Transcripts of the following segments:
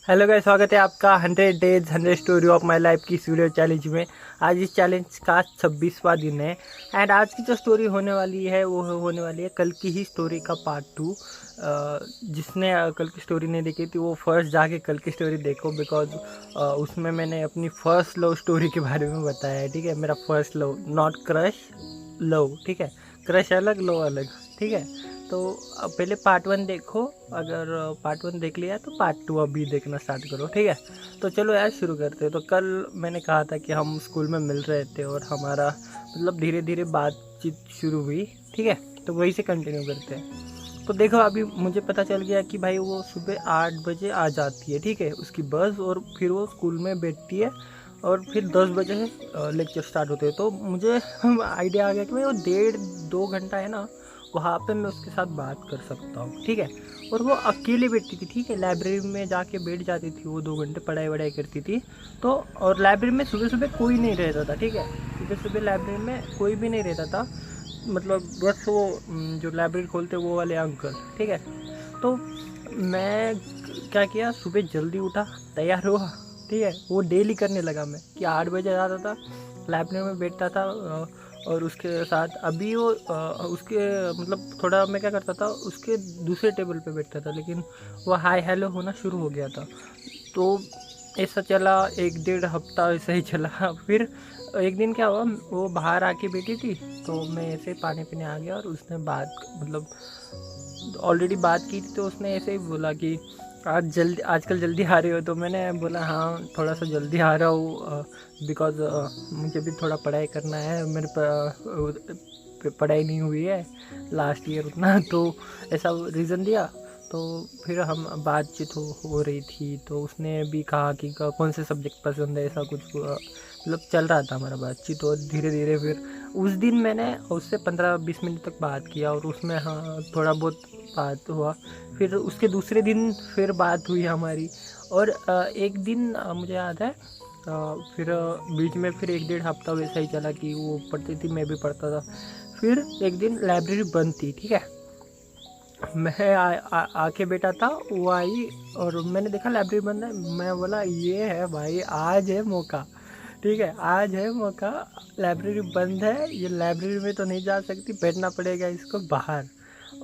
Hello guys, स्वागत है आपका 100 days 100 story of my life की इस वीडियो चैलेंज में। आज इस चैलेंज का 26वां दिन है एंड आज की जो स्टोरी होने वाली है वो होने वाली है कल की ही स्टोरी का पार्ट 2। जिसने कल की स्टोरी नहीं देखी थी वो फर्स्ट जाके कल की स्टोरी देखो, बिकॉज उसमें मैंने अपनी फर्स्ट लव स्टोरी के बारे में बताया है। ठीक है, मेरा first love, not crush, love. ठीक है, क्रश अलग, लव अलग। ठीक है, तो पहले पार्ट 1 देखो। अगर पार्ट 1 देख लिया तो पार्ट 2 अभी देखना स्टार्ट करो। ठीक है, तो चलो यार शुरू करते हैं। तो कल मैंने कहा था कि हम स्कूल में मिल रहे थे और हमारा मतलब धीरे धीरे बातचीत शुरू हुई। ठीक है, तो वही से कंटिन्यू करते हैं। तो देखो, अभी मुझे पता चल गया कि भाई वो सुबह 8 बजे आ जाती है। ठीक है, उसकी बस, और फिर वो स्कूल में बैठती है और फिर 10 बजे लेक्चर स्टार्ट होते हैं। तो मुझे आइडिया आ गया कि भाई वो 1.5-2 घंटा है ना, वहाँ पे मैं उसके साथ बात कर सकता हूँ। ठीक है, और वो अकेले बैठती थी। ठीक है, लाइब्रेरी में जाके बैठ जाती थी, वो 2 घंटे पढ़ाई वढ़ाई करती थी। तो और लाइब्रेरी में सुबह सुबह कोई नहीं रहता था। ठीक है, सुबह सुबह लाइब्रेरी में कोई भी नहीं रहता था, मतलब बस वो जो लाइब्रेरी खोलते वो वाले अंकल। ठीक है, तो मैं क्या किया, सुबह जल्दी उठा, तैयार हुआ। ठीक है, वो डेली करने लगा मैं कि 8 बजे जाता था, लाइब्रेरी में बैठता था और उसके साथ अभी वो उसके मतलब थोड़ा मैं क्या करता था, उसके दूसरे टेबल पे बैठता था, लेकिन वो हाय हेलो होना शुरू हो गया था। तो ऐसा चला 1-1.5 हफ्ता, ऐसा ही चला। फिर एक दिन क्या हुआ, वो बाहर आके बैठी थी, तो मैं ऐसे पानी पीने आ गया और उसने बात मतलब ऑलरेडी बात की थी, तो उसने ऐसे ही बोला कि आजकल जल्दी आ रहे हो। तो मैंने बोला हाँ, थोड़ा सा जल्दी आ रहा हूँ, बिकॉज मुझे भी थोड़ा पढ़ाई करना है, मेरे पढ़ाई नहीं हुई है लास्ट ईयर उतना। तो ऐसा रीज़न दिया। तो फिर हम बातचीत हो रही थी, तो उसने भी कहा कि कौन से सब्जेक्ट पसंद है, ऐसा कुछ मतलब चल रहा था हमारा बातचीत। और धीरे धीरे फिर उस दिन मैंने उससे 15-20 मिनट तक बात किया और उसमें हाँ थोड़ा बहुत बात हुआ। फिर उसके दूसरे दिन फिर बात हुई हमारी। और एक दिन मुझे याद है, फिर बीच में फिर 1-1.5 हफ्ता वैसा ही चला कि वो पढ़ती थी, मैं भी पढ़ता था। फिर एक दिन लाइब्रेरी बंद थी। ठीक है, मैं आके बैठा था, वो आई और मैंने देखा लाइब्रेरी बंद है। मैं बोला ये है भाई, आज है मौका। ठीक है, आज है मौका, लाइब्रेरी बंद है, ये लाइब्रेरी में तो नहीं जा सकती, बैठना पड़ेगा इसको बाहर।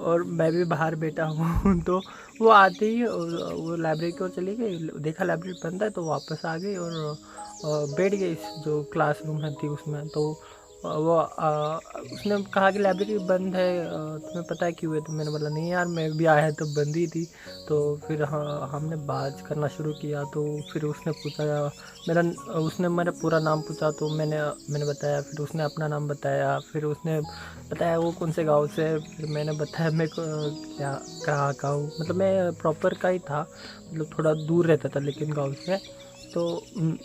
और मैं भी बाहर बैठा हूँ। तो वो आते ही वो लाइब्रेरी की ओर चली गई, देखा लाइब्रेरी बंद है तो वापस आ गई और बैठ गई जो क्लासरूम में थी उसमें। तो वो उसने कहा कि लाइब्रेरी बंद है, तुम्हें पता है क्यों है? तो मैंने बोला नहीं यार, मैं भी आया तो बंद ही थी। तो फिर हाँ, हमने बात करना शुरू किया। तो फिर उसने पूछा उसने मेरा पूरा नाम पूछा, तो मैंने बताया। फिर उसने अपना नाम बताया, फिर उसने बताया वो कौन से गांव से है। फिर मैंने बताया मैं क्या कहाँ का हूँ, मतलब मैं प्रॉपर का ही था, मतलब थोड़ा दूर रहता था लेकिन गाँव से। तो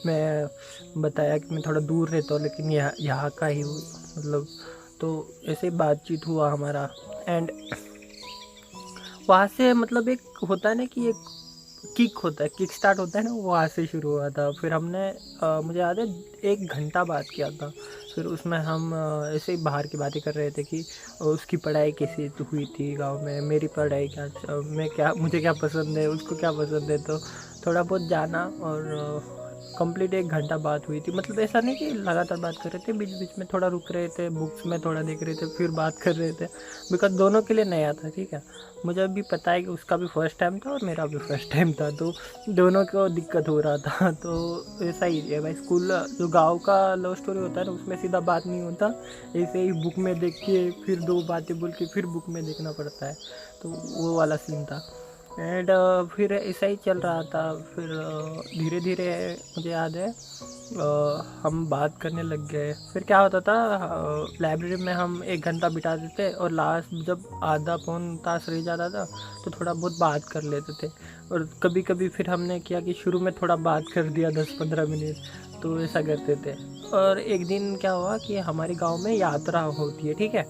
मैं बताया कि मैं थोड़ा दूर रहता हूँ लेकिन यहाँ का ही हूँ, मतलब। तो ऐसे बातचीत हुआ हमारा एंड वहाँ से मतलब एक होता है ना कि एक किक होता है, किक स्टार्ट होता है ना, वो वहाँ से शुरू हुआ था। फिर हमने मुझे याद है 1 घंटा बात किया था। फिर उसमें हम ऐसे ही बाहर की बातें कर रहे थे कि उसकी पढ़ाई कैसी हुई थी गांव में, मेरी पढ़ाई क्या, मुझे क्या पसंद है, उसको क्या पसंद है। तो थोड़ा बहुत जाना और कंप्लीट 1 घंटा बात हुई थी। मतलब ऐसा नहीं कि लगातार बात कर रहे थे, बीच बीच में थोड़ा रुक रहे थे, बुक्स में थोड़ा देख रहे थे, फिर बात कर रहे थे, बिकॉज दोनों के लिए नया था। ठीक है, मुझे भी पता है कि उसका भी फर्स्ट टाइम था और मेरा भी फर्स्ट टाइम था, तो दोनों को दिक्कत हो रहा था। तो ऐसा ही है भाई, स्कूल जो गांव का लव स्टोरी होता है ना, उसमें सीधा बात नहीं होता, ऐसे ही बुक में देख के फिर 2 बातें बोल के फिर बुक में देखना पड़ता है। तो वो वाला सीन था एंड फिर ऐसा ही चल रहा था। फिर धीरे धीरे मुझे याद है हम बात करने लग गए। फिर क्या होता था, लाइब्रेरी में हम 1 घंटा बिता देते और लास्ट जब आधा पौन तास रह जाता था तो थोड़ा बहुत बात कर लेते थे। और कभी कभी फिर हमने किया कि शुरू में थोड़ा बात कर दिया 10-15 मिनट, तो ऐसा करते थे। और एक दिन क्या हुआ कि हमारे गांव में यात्रा होती है। ठीक है,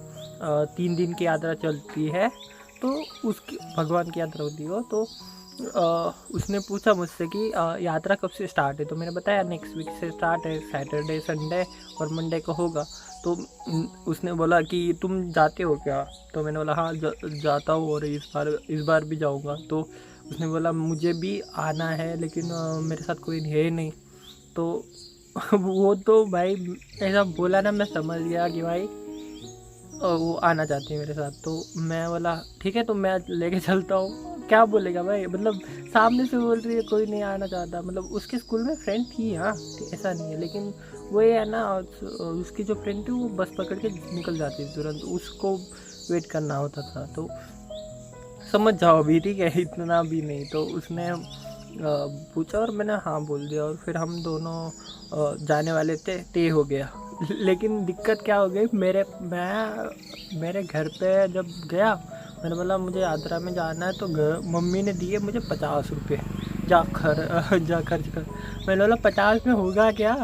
3 दिन की यात्रा चलती है, तो उसकी भगवान की यात्रा होती हो। तो उसने पूछा मुझसे कि यात्रा कब से स्टार्ट है। तो मैंने बताया नेक्स्ट वीक से स्टार्ट है, सैटरडे संडे और मंडे को होगा। तो उसने बोला कि तुम जाते हो क्या? तो मैंने बोला हाँ जाता हूँ और इस बार भी जाऊँगा। तो उसने बोला मुझे भी आना है लेकिन मेरे साथ कोई है नहीं। तो वो तो भाई ऐसा बोला ना, मैं समझ गया कि भाई वो आना चाहती है मेरे साथ। तो मैं बोला ठीक है, तो मैं लेके चलता हूँ। क्या बोलेगा भाई, मतलब सामने से बोल रही है कोई नहीं आना चाहता। मतलब उसके स्कूल में फ्रेंड थी, हाँ ऐसा नहीं है, लेकिन वो ये है ना, उसकी जो फ्रेंड थी वो बस पकड़ के निकल जाती थी तुरंत, उसको वेट करना होता था। तो समझ जाओ अभी, ठीक है, इतना भी नहीं। तो उसने पूछा और मैंने हाँ बोल दिया, और फिर हम दोनों जाने वाले थे, तय हो गया। लेकिन दिक्कत क्या हो गई, मेरे घर पे जब गया, मैंने बोला मुझे यात्रा में जाना है, तो मम्मी ने दिए मुझे 50 रुपये, जा खर्च कर। मैंने बोला 50 में होगा क्या।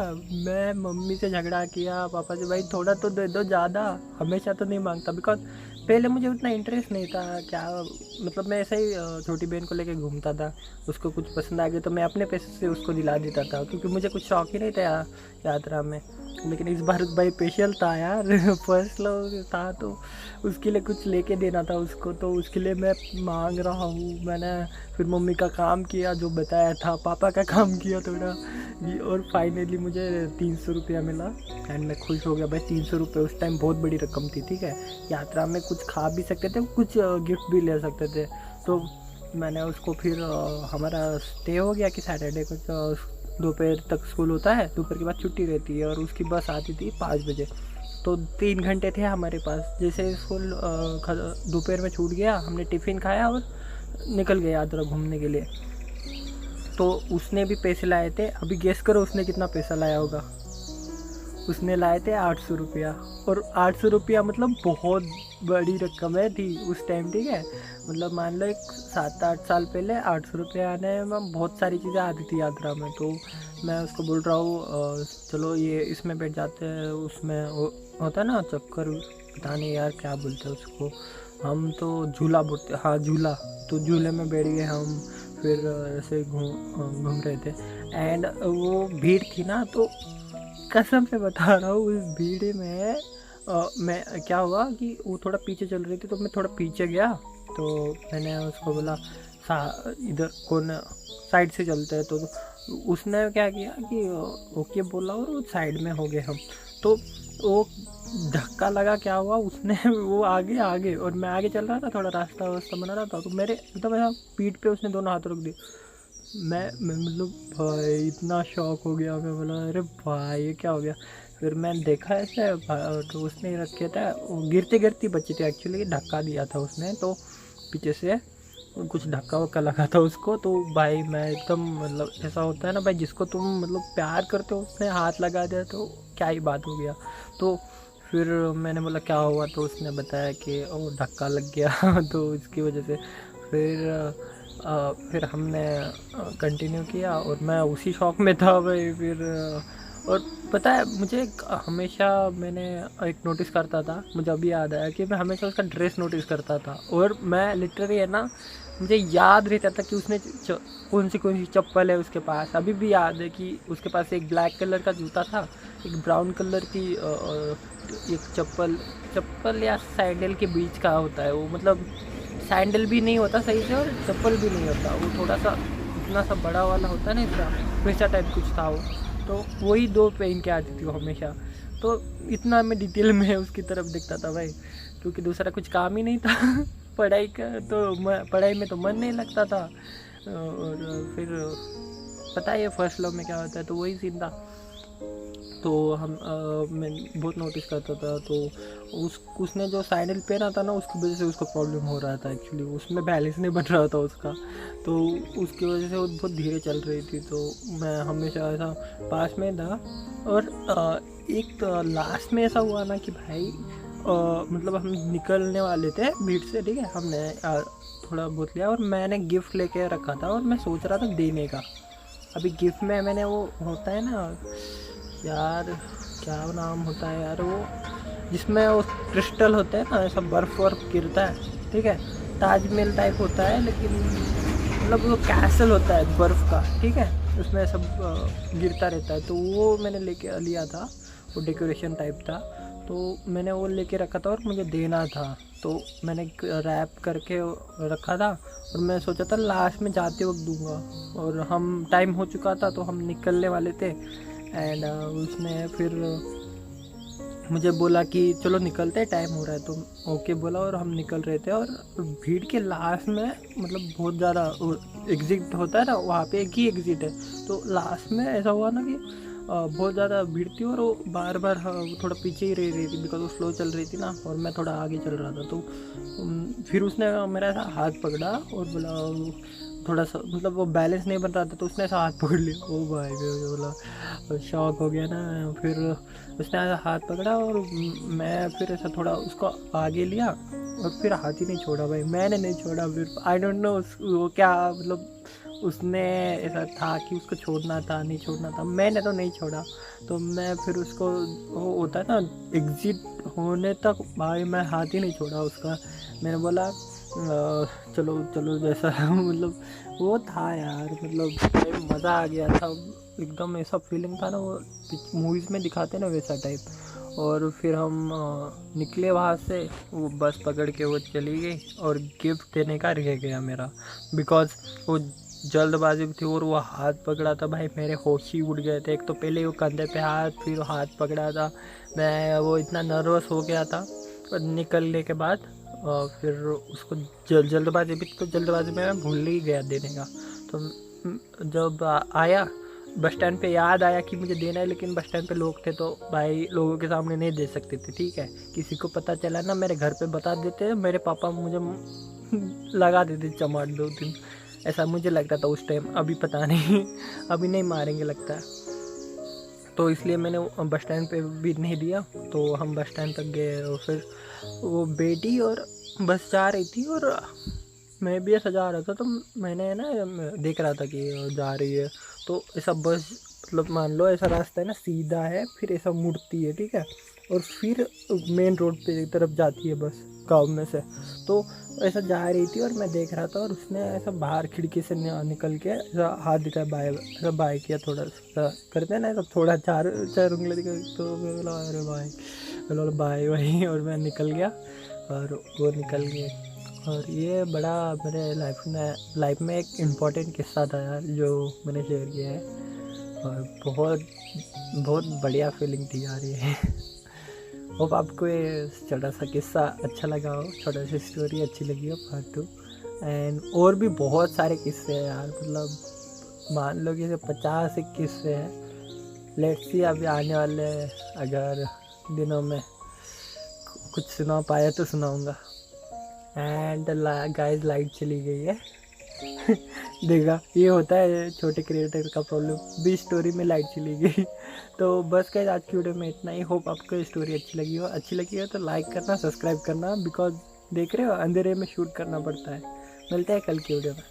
मैं मम्मी से झगड़ा किया, पापा से, भाई थोड़ा तो दे दो, ज़्यादा हमेशा तो नहीं मांगता। बिकॉज पहले मुझे उतना इंटरेस्ट नहीं था, क्या मतलब मैं ऐसे ही छोटी बहन को लेके घूमता था, उसको कुछ पसंद आ गया तो मैं अपने पैसे से उसको दिला देता था, क्योंकि मुझे कुछ शौक ही नहीं था यात्रा में। लेकिन इस बार भाई स्पेशल था यार, फर्स्ट लव था, तो उसके लिए कुछ लेके देना था उसको, तो उसके लिए मैं मांग रहा हूँ। मैंने फिर मम्मी का काम किया जो बताया था, पापा का काम किया थोड़ा, और फाइनली मुझे 300 रुपया मिला। एंड मैं खुश हो गया भाई, 300 रुपये उस टाइम बहुत बड़ी रकम थी, ठीक है। यात्रा में कुछ खा भी सकते थे, कुछ गिफ्ट भी ले सकते थे। तो मैंने उसको फिर हमारा स्टे हो गया कि सैटरडे को दोपहर तक स्कूल होता है, दोपहर के बाद छुट्टी रहती है, और उसकी बस आती थी 5 बजे। तो 3 घंटे थे हमारे पास। जैसे स्कूल दोपहर में छूट गया, हमने टिफ़िन खाया और निकल गए यात्रा घूमने के लिए। तो उसने भी पैसे लाए थे, अभी गेस करो उसने कितना पैसा लाया होगा। उसने लाए थे 800 रुपया, और 800 रुपया मतलब बहुत बड़ी रकम है थी उस टाइम, ठीक है। मतलब मान लो एक 7-8 साल पहले 800 रुपये आने में बहुत सारी चीज़ें आती थी यात्रा में। तो मैं उसको बोल रहा हूँ चलो ये इसमें बैठ जाते हैं, उसमें होता है ना चक्कर, पता नहीं यार क्या बोलते हैं उसको, हम तो झूला बोलते, हाँ झूला। तो झूले में बैठ गए हम, फिर ऐसे घूम रहे थे। एंड वो भीड़ थी ना, तो कसम से बता रहा हूँ उस भीड़ में मैं क्या हुआ कि वो थोड़ा पीछे चल रही थी, तो मैं थोड़ा पीछे गया। तो मैंने उसको बोला इधर कौन साइड से चलते हैं। तो उसने क्या किया कि ओके बोला, और वो साइड में हो गए हम। तो वो धक्का लगा, क्या हुआ उसने वो आगे और मैं आगे चल रहा था, थोड़ा रास्ता बना रहा था, तो मेरे एकदम ऐसा पीठ पे उसने दोनों हाथ रख दिए। मैं मतलब भाई इतना शॉक हो गया, मैं बोला अरे भाई ये क्या हो गया। फिर मैंने देखा ऐसे, तो उसने रखे था, वो गिरते गिरती बच्ची थी एक्चुअली, धक्का दिया था उसने, तो पीछे से कुछ धक्का वक्का लगा था उसको। तो भाई मैं एकदम, मतलब ऐसा होता है ना भाई, जिसको तुम मतलब प्यार करते हो उसने हाथ लगा दिया, तो क्या ही बात हो गया। तो फिर मैंने बोला क्या हुआ, तो उसने बताया कि वो धक्का लग गया तो इसकी वजह से फिर हमने कंटिन्यू किया, और मैं उसी शौक में था भाई। फिर और पता है मुझे हमेशा मैंने एक नोटिस करता था, मुझे अभी याद आया कि मैं हमेशा उसका ड्रेस नोटिस करता था, और मैं लिटरली है ना, मुझे याद रहता था कि उसने कौन सी चप्पल है उसके पास। अभी भी याद है कि उसके पास एक ब्लैक कलर का जूता था, एक ब्राउन कलर की एक चप्पल या सैंडल के बीच का होता है वो, मतलब सैंडल भी नहीं होता सही से और चप्पल भी नहीं होता, वो थोड़ा सा इतना सा बड़ा वाला होता है ना, इसका वैसा टाइप कुछ था वो। तो वही 2 पहन के आती थी वो हमेशा। तो इतना मैं डिटेल में उसकी तरफ देखता था भाई, क्योंकि दूसरा कुछ काम ही नहीं था पढ़ाई का, तो पढ़ाई में तो मन नहीं लगता था। और फिर पता है फर्स्ट लव में क्या होता है, तो वही सीन था। तो मैं बहुत नोटिस करता था। तो उसने जो सैंडल पहना था ना, उसकी वजह से उसको प्रॉब्लम हो रहा था एक्चुअली, उसमें बैलेंस नहीं बन रहा था उसका, तो उसकी वजह से वो बहुत धीरे चल रही थी। तो मैं हमेशा ऐसा पास में था। और एक तो लास्ट में ऐसा हुआ ना कि भाई मतलब हम निकलने वाले थे भीड़ से, ठीक है, हमने थोड़ा बहुत लिया, और मैंने गिफ्ट लेके रखा था, और मैं सोच रहा था देने का। अभी गिफ्ट में मैंने वो होता है ना यार, क्या नाम होता है यार वो, जिसमें वो क्रिस्टल होते हैं ना, ऐसा बर्फ़ गिरता है, ठीक है, ताजमहल टाइप होता है, लेकिन मतलब वो कैसल होता है बर्फ़ का, ठीक है, उसमें सब गिरता रहता है। तो वो मैंने लेके लिया था, वो डेकोरेशन टाइप था। तो मैंने वो लेके रखा था और मुझे देना था, तो मैंने रैप करके रखा था और मैं सोचा था लास्ट में जाते वक्त दूंगा। और हम टाइम हो चुका था तो हम निकलने वाले थे। एंड उसने फिर मुझे बोला कि चलो निकलते हैं, टाइम हो रहा है, तो ओके बोला और हम निकल रहे थे। और भीड़ के लास्ट में मतलब बहुत ज़्यादा एग्ज़िट होता है ना, वहाँ पे एक ही एग्ज़िट है, तो लास्ट में ऐसा हुआ ना कि बहुत ज़्यादा भीड़ थी और वो बार बार थोड़ा पीछे ही रह रही थी बिकॉज वो स्लो चल रही थी ना और मैं थोड़ा आगे चल रहा था। तो फिर उसने मेरा ऐसा हाथ पकड़ा और बोला, थोड़ा सा मतलब वो बैलेंस नहीं बन रहा था तो उसने ऐसा हाथ पकड़ लिया। ओ भाई बोला, शॉक हो गया ना। फिर उसने ऐसा हाथ पकड़ा और मैं फिर ऐसा थोड़ा उसको आगे लिया और फिर हाथ ही नहीं छोड़ा भाई, मैंने नहीं छोड़ा। फिर आई डोंट नो वो क्या मतलब उसने ऐसा था कि उसको छोड़ना था नहीं छोड़ना था, मैंने तो नहीं छोड़ा। तो मैं फिर उसको वो होता है ना एग्ज़िट होने तक भाई मैं हाथ ही नहीं छोड़ा उसका। मैंने बोला चलो चलो जैसा मतलब वो था यार, मतलब मज़ा आ गया था एकदम, ऐसा फीलिंग था ना वो मूवीज़ में दिखाते ना वैसा टाइप। और फिर हम निकले वहाँ से, वो बस पकड़ के वो चली गई और गिफ्ट देने का रह गया मेरा बिकॉज़ वो जल्दबाजी भी थी और वो हाथ पकड़ा था भाई, मेरे होश ही उड़ गए थे। एक तो पहले वो कंधे पे हाथ, फिर हाथ पकड़ा था, मैं वो इतना नर्वस हो गया था। और निकलने के बाद फिर उसको जल्दबाजी भी, तो जल्दबाजी में मैं भूल ही गया देने का। तो जब आया बस स्टैंड पे याद आया कि मुझे देना है, लेकिन बस स्टैंड पे लोग थे तो भाई लोगों के सामने नहीं दे सकते थे, ठीक है। किसी को पता चला ना मेरे घर पे बता देते, मेरे पापा मुझे लगा देते चमाट 2-3, ऐसा मुझे लगता था उस टाइम। अभी पता नहीं अभी नहीं मारेंगे लगता है। तो इसलिए मैंने बस स्टैंड पे भी नहीं दिया। तो हम बस स्टैंड तक गए और फिर वो बेटी और बस जा रही थी और मैं भी ऐसा जा रहा था, तो मैंने ना देख रहा था कि जा रही है। तो ऐसा बस मतलब मान लो ऐसा रास्ता है ना सीधा है, फिर ऐसा मुड़ती है, ठीक है, और फिर मेन रोड पे तरफ जाती है बस गाँव में से। तो ऐसा जा रही थी और मैं देख रहा था और उसने ऐसा बाहर खिड़की से निकल के ऐसा हाथ दिखाया, बाय, ऐसा बाय किया, थोड़ा सा करते हैं ना ऐसा, थोड़ा चार उंगली दिखा। तो मैं बोला अरे भाई, बोला बाय भाई, और मैं निकल गया और वो निकल गए। और ये बड़ा मेरे लाइफ में एक इम्पॉर्टेंट किस्सा था यार जो मैंने शेयर किया है, और बहुत बहुत बढ़िया फीलिंग थी यार ये। होप आपको ये छोटा सा किस्सा अच्छा लगा हो, छोटा सी स्टोरी अच्छी लगी हो पार्ट 2। एंड और भी बहुत सारे किस्से हैं यार, मतलब मान लो कि 50 एक किस्से हैं। लेट्स सी अभी आने वाले अगर दिनों में कुछ सुना पाया तो सुनाऊंगा। एंड गाइस लाइट चली गई है देखा, ये होता है छोटे क्रिएटर का प्रॉब्लम, भी स्टोरी में लाइट चली गई तो बस गाइस आज की वीडियो में इतना ही। होप आपको ये स्टोरी अच्छी लगी हो तो लाइक करना, सब्सक्राइब करना, बिकॉज देख रहे हो अंधेरे में शूट करना पड़ता है। मिलते हैं कल की वीडियो में।